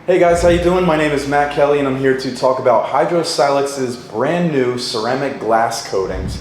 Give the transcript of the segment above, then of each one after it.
Hey guys, how you doing? My name is Matt Kelly and I'm here to talk about Hydro-Silex's brand new ceramic glass coatings.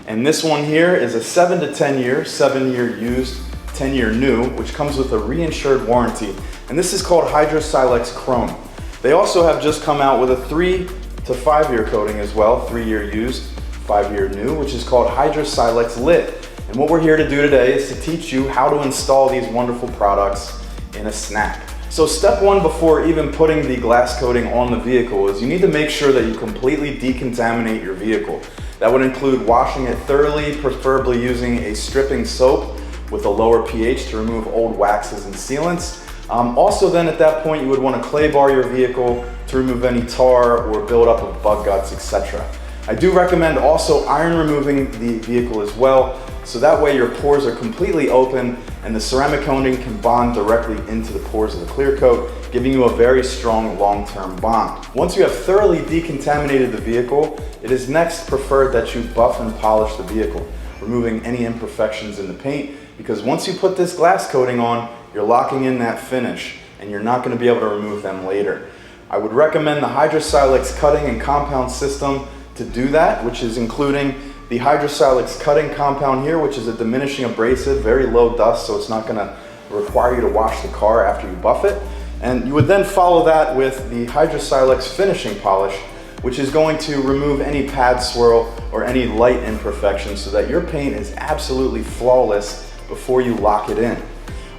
And this one here is a 7 to 10 year, 7-year used, 10-year new, which comes with a reinsured warranty. And this is called Hydro-Silex Chrome. They also have just come out with a 3 to 5-year coating as well, 3-year used, 5-year new, which is called Hydro-Silex Lit. And what we're here to do today is to teach you how to install these wonderful products in a snack. So step one before even putting the glass coating on the vehicle is you need to make sure that you completely decontaminate your vehicle. That would include washing it thoroughly, preferably using a stripping soap with a lower pH to remove old waxes and sealants. Also then at that point you would want to clay bar your vehicle to remove any tar or buildup of bug guts, etc. I do recommend also iron removing the vehicle as well, so that way your pores are completely open and the ceramic coating can bond directly into the pores of the clear coat, giving you a very strong long-term bond. Once you have thoroughly decontaminated the vehicle, it is next preferred that you buff and polish the vehicle, removing any imperfections in the paint, because once you put this glass coating on, you're locking in that finish and you're not going to be able to remove them later. I would recommend the Hydro-Silex cutting and compound system to do that, which is including the Hydro-Silex cutting compound here, which is a diminishing abrasive, very low dust, so it's not going to require you to wash the car after you buff it. And you would then follow that with the Hydro-Silex finishing polish, which is going to remove any pad swirl or any light imperfections so that your paint is absolutely flawless before you lock it in.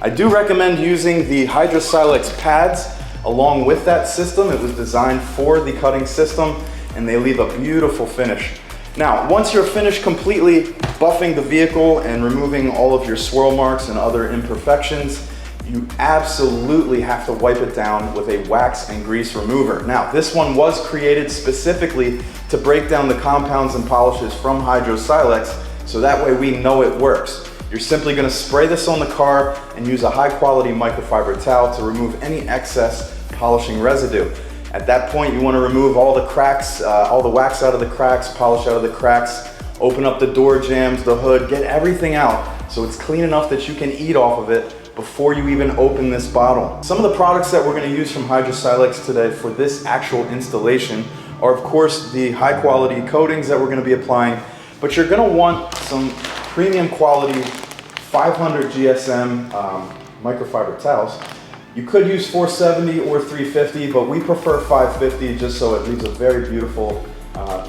I do recommend using the Hydro-Silex pads along with that system. It was designed for the cutting system and they leave a beautiful finish. Now, once you're finished completely buffing the vehicle and removing all of your swirl marks and other imperfections, you absolutely have to wipe it down with a wax and grease remover. Now, this one was created specifically to break down the compounds and polishes from Hydro-Silex, so that way we know it works. You're simply gonna spray this on the car and use a high quality microfiber towel to remove any excess polishing residue. At that point, you want to remove all the cracks, all the wax out of the cracks, polish out of the cracks, open up the door jambs, the hood, get everything out so it's clean enough that you can eat off of it before you even open this bottle. Some of the products that we're going to use from Hydro-Silex today for this actual installation are of course the high quality coatings that we're going to be applying, but you're going to want some premium quality 500 GSM microfiber towels. You could use 470 or 350, but we prefer 550 just so it leaves a very beautiful,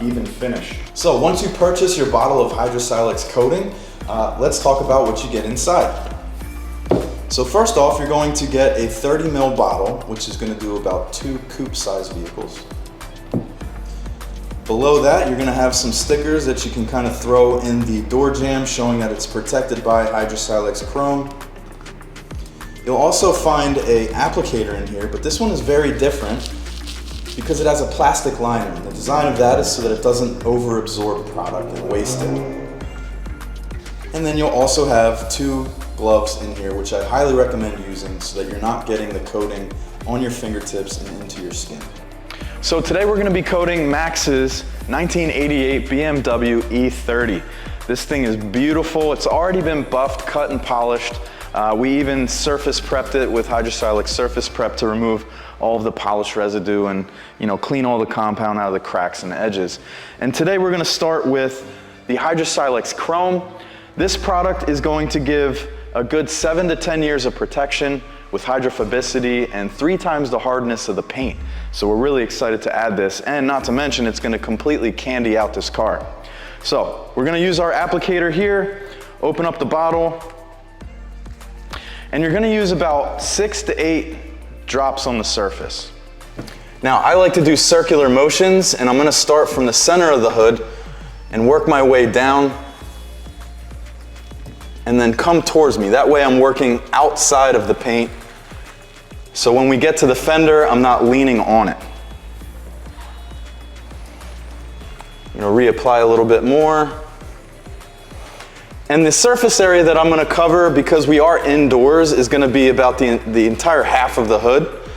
even finish. So once you purchase your bottle of Hydro-Silex coating, let's talk about what you get inside. So first off, you're going to get a 30 ml bottle, which is going to do about 2 coupe-sized vehicles. Below that, you're going to have some stickers that you can kind of throw in the door jamb, showing that it's protected by Hydro-Silex Chrome. You'll also find an applicator in here, but this one is very different because it has a plastic liner. And the design of that is so that it doesn't over-absorb product and waste it. And then you'll also have 2 gloves in here, which I highly recommend using so that you're not getting the coating on your fingertips and into your skin. So today we're going to be coating Max's 1988 BMW E30. This thing is beautiful. It's already been buffed, cut, and polished. We even surface prepped it with Hydro-Silex Surface Prep to remove all of the polish residue and clean all the compound out of the cracks and edges. And today we're going to start with the Hydro-Silex Chrome. This product is going to give a good 7 to 10 years of protection with hydrophobicity and 3 times the hardness of the paint. So we're really excited to add this, and not to mention it's going to completely candy out this car. So we're going to use our applicator here, open up the bottle, and you're going to use about 6 to 8 drops on the surface. Now I like to do circular motions, and I'm going to start from the center of the hood and work my way down and then come towards me. That way I'm working outside of the paint, so when we get to the fender, I'm not leaning on it. I'm going to reapply a little bit more. And the surface area that I'm going to cover, because we are indoors, is going to be about the entire half of the hood.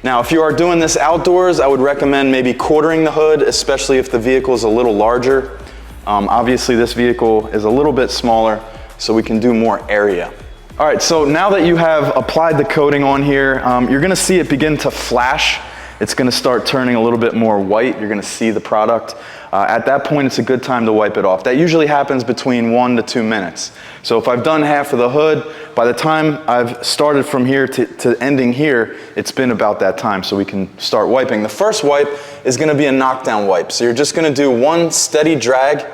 Now, if you are doing this outdoors, I would recommend maybe quartering the hood, especially if the vehicle is a little larger. Obviously, this vehicle is a little bit smaller, so we can do more area. All right, so now that you have applied the coating on here, you're gonna see it begin to flash. It's gonna start turning a little bit more white. You're gonna see the product. At that point, it's a good time to wipe it off. That usually happens between 1 to 2 minutes. So if I've done half of the hood, by the time I've started from here to ending here, it's been about that time, so we can start wiping. The first wipe is gonna be a knockdown wipe. So you're just gonna do one steady drag,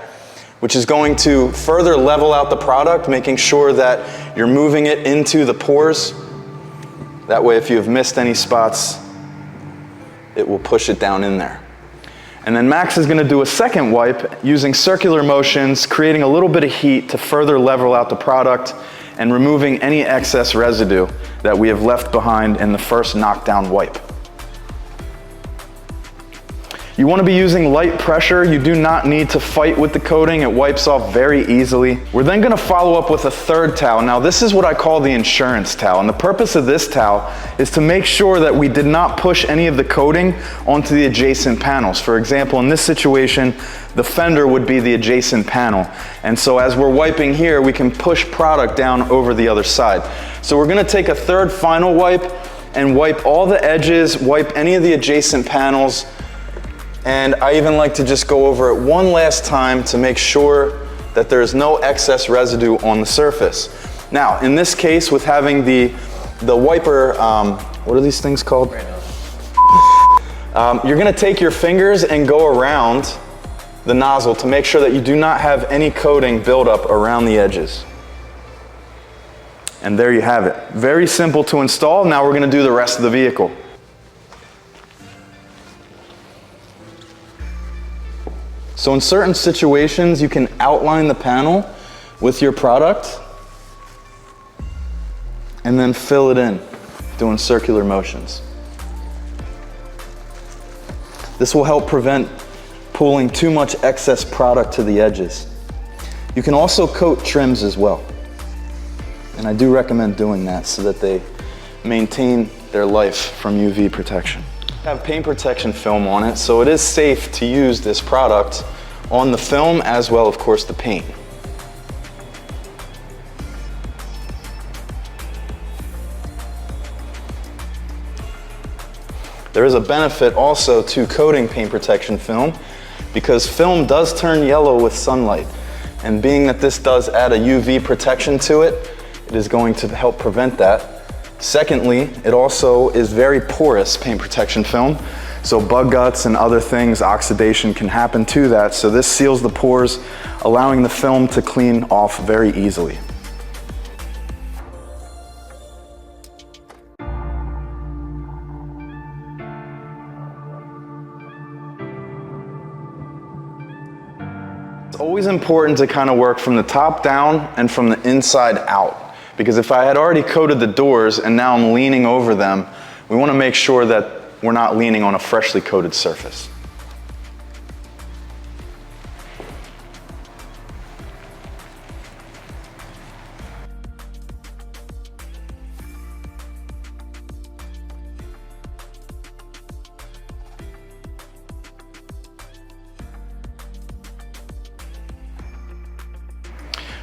which is going to further level out the product, making sure that you're moving it into the pores. That way, if you have missed any spots, it will push it down in there. And then Max is gonna do a second wipe using circular motions, creating a little bit of heat to further level out the product and removing any excess residue that we have left behind in the first knockdown wipe. You want to be using light pressure. You do not need to fight with the coating. It wipes off very easily. We're then going to follow up with a third towel. Now this is what I call the insurance towel. And the purpose of this towel is to make sure that we did not push any of the coating onto the adjacent panels. For example, in this situation, the fender would be the adjacent panel. And so as we're wiping here, we can push product down over the other side. So we're going to take a third final wipe and wipe all the edges, wipe any of the adjacent panels. And I even like to just go over it one last time to make sure that there is no excess residue on the surface. Now, in this case, with having the wiper, what are these things called? You're gonna take your fingers and go around the nozzle to make sure that you do not have any coating buildup around the edges. And there you have it. Very simple to install. Now we're gonna do the rest of the vehicle. So in certain situations, you can outline the panel with your product and then fill it in, doing circular motions. This will help prevent pulling too much excess product to the edges. You can also coat trims as well. And I do recommend doing that so that they maintain their life from UV protection. Have paint protection film on it, so it is safe to use this product on the film as well, of course, the paint. There is a benefit also to coating paint protection film because film does turn yellow with sunlight. And being that this does add a UV protection to it, it is going to help prevent that. Secondly, it also is very porous paint protection film. So bug guts and other things, oxidation can happen to that. So this seals the pores, allowing the film to clean off very easily. It's always important to kind of work from the top down and from the inside out. Because if I had already coated the doors and now I'm leaning over them, we want to make sure that we're not leaning on a freshly coated surface.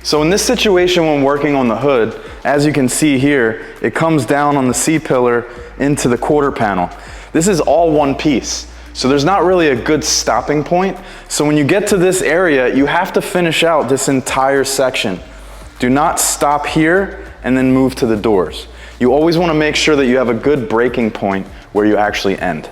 So in this situation when working on the hood, as you can see here, it comes down on the C-pillar into the quarter panel. This is all one piece, so there's not really a good stopping point. So when you get to this area, you have to finish out this entire section. Do not stop here and then move to the doors. You always want to make sure that you have a good breaking point where you actually end.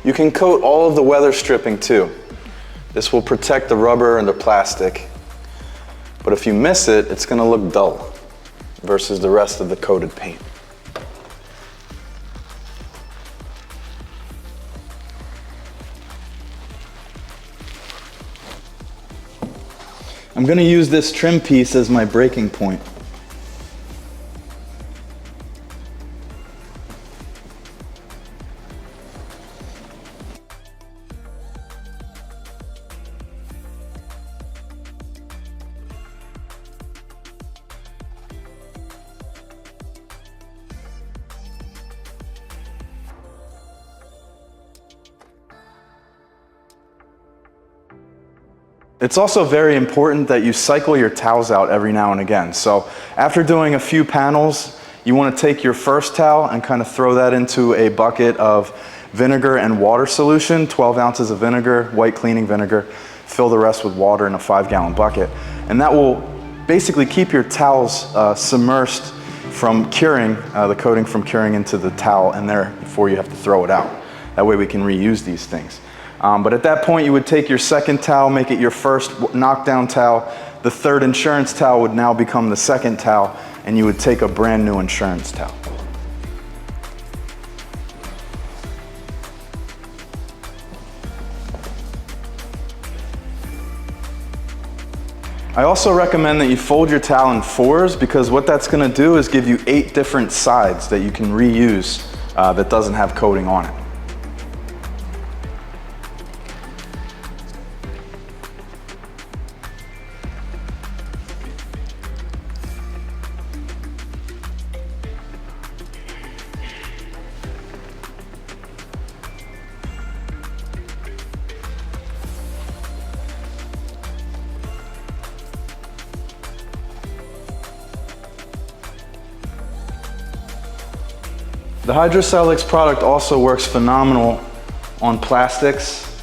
You can coat all of the weather stripping too. This will protect the rubber and the plastic. But if you miss it, it's gonna look dull versus the rest of the coated paint. I'm gonna use this trim piece as my breaking point. It's also very important that you cycle your towels out every now and again. So after doing a few panels, you want to take your first towel and kind of throw that into a bucket of vinegar and water solution, 12 ounces of vinegar, white cleaning vinegar, fill the rest with water in a 5-gallon bucket. And that will basically keep your towels submersed from curing, the coating from curing into the towel in there before you have to throw it out. That way we can reuse these things. But at that point, you would take your second towel, make it your first knockdown towel. The third insurance towel would now become the second towel, and you would take a brand new insurance towel. I also recommend that you fold your towel in 4s, because what that's going to do is give you 8 different sides that you can reuse that doesn't have coating on it. The Hydrosilix product also works phenomenal on plastics,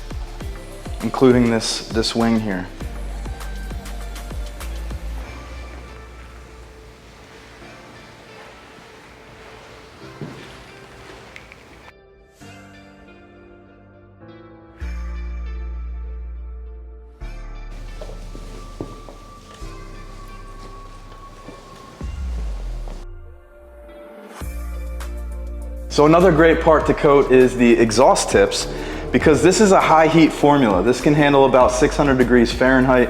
including this wing here. So another great part to coat is the exhaust tips, because this is a high heat formula. This can handle about 600 degrees Fahrenheit,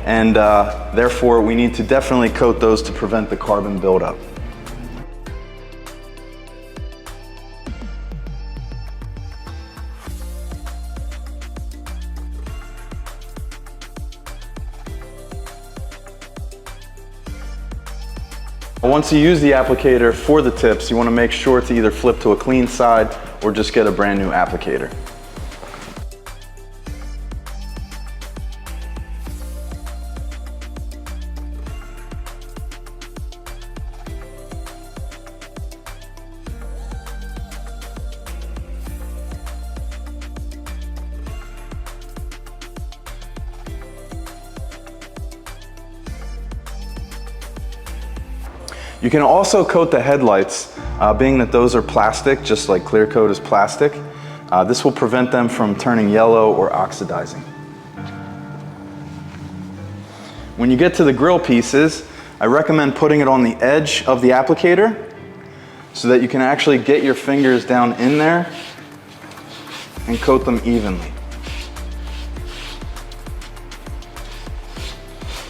and therefore we need to definitely coat those to prevent the carbon buildup. Once you use the applicator for the tips, you want to make sure to either flip to a clean side or just get a brand new applicator. You can also coat the headlights, being that those are plastic, just like clear coat is plastic. This will prevent them from turning yellow or oxidizing. When you get to the grill pieces, I recommend putting it on the edge of the applicator so that you can actually get your fingers down in there and coat them evenly.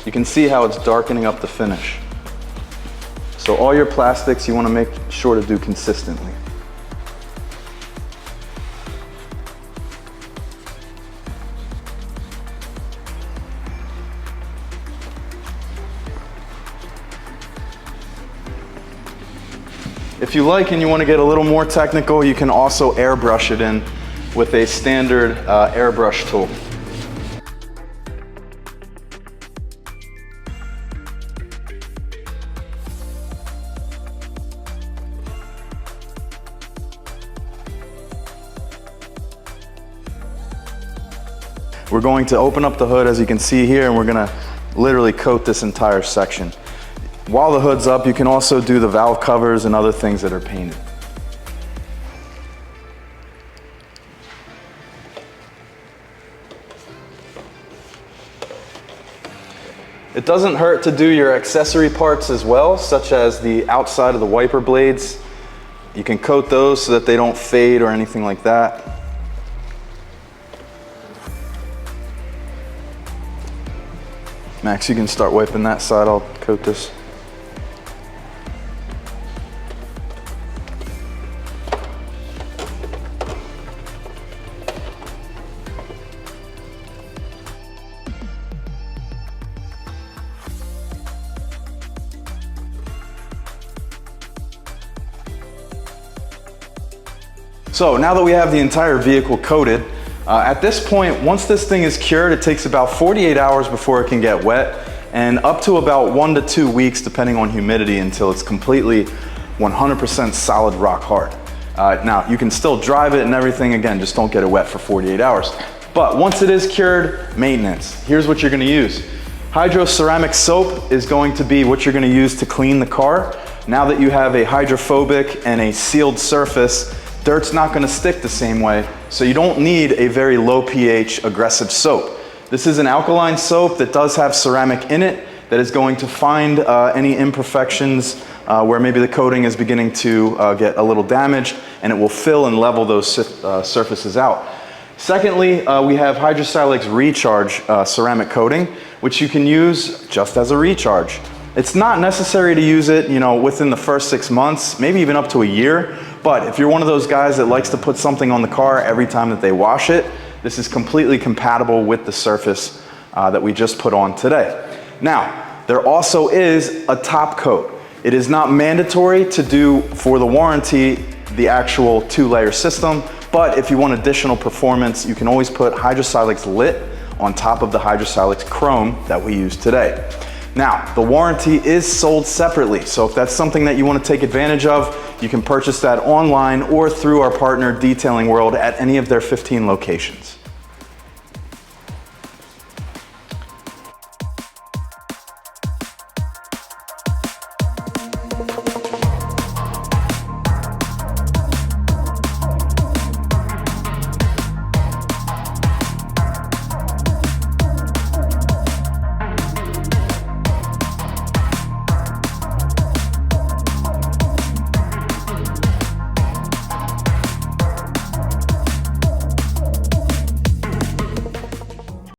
You can see how it's darkening up the finish. So all your plastics you want to make sure to do consistently. If you like and you want to get a little more technical, you can also airbrush it in with a standard airbrush tool. We're going to open up the hood, as you can see here, and we're going to literally coat this entire section. While the hood's up, you can also do the valve covers and other things that are painted. It doesn't hurt to do your accessory parts as well, such as the outside of the wiper blades. You can coat those so that they don't fade or anything like that. Max, you can start wiping that side, I'll coat this. So now that we have the entire vehicle coated, at this point, once this thing is cured, it takes about 48 hours before it can get wet, and up to about 1 to 2 weeks, depending on humidity, until it's completely 100% solid rock hard. Now, you can still drive it and everything, again, just don't get it wet for 48 hours. But once it is cured, maintenance. Here's what you're gonna use. Hydro ceramic soap is going to be what you're gonna use to clean the car. Now that you have a hydrophobic and a sealed surface, dirt's not gonna stick the same way, so you don't need a very low pH aggressive soap. This is an alkaline soap that does have ceramic in it that is going to find any imperfections where maybe the coating is beginning to get a little damaged, and it will fill and level those surfaces out. Secondly, we have Hydrostylex Recharge ceramic coating, which you can use just as a recharge. It's not necessary to use it, within the first 6 months, maybe even up to a year. But if you're one of those guys that likes to put something on the car every time that they wash it, this is completely compatible with the surface that we just put on today. Now, there also is a top coat. It is not mandatory to do for the warranty the actual 2-layer system, but if you want additional performance, you can always put Hydrostylex Lit on top of the Hydrostylex Chrome that we use today. Now, the warranty is sold separately, so if that's something that you want to take advantage of, you can purchase that online or through our partner Detailing World at any of their 15 locations.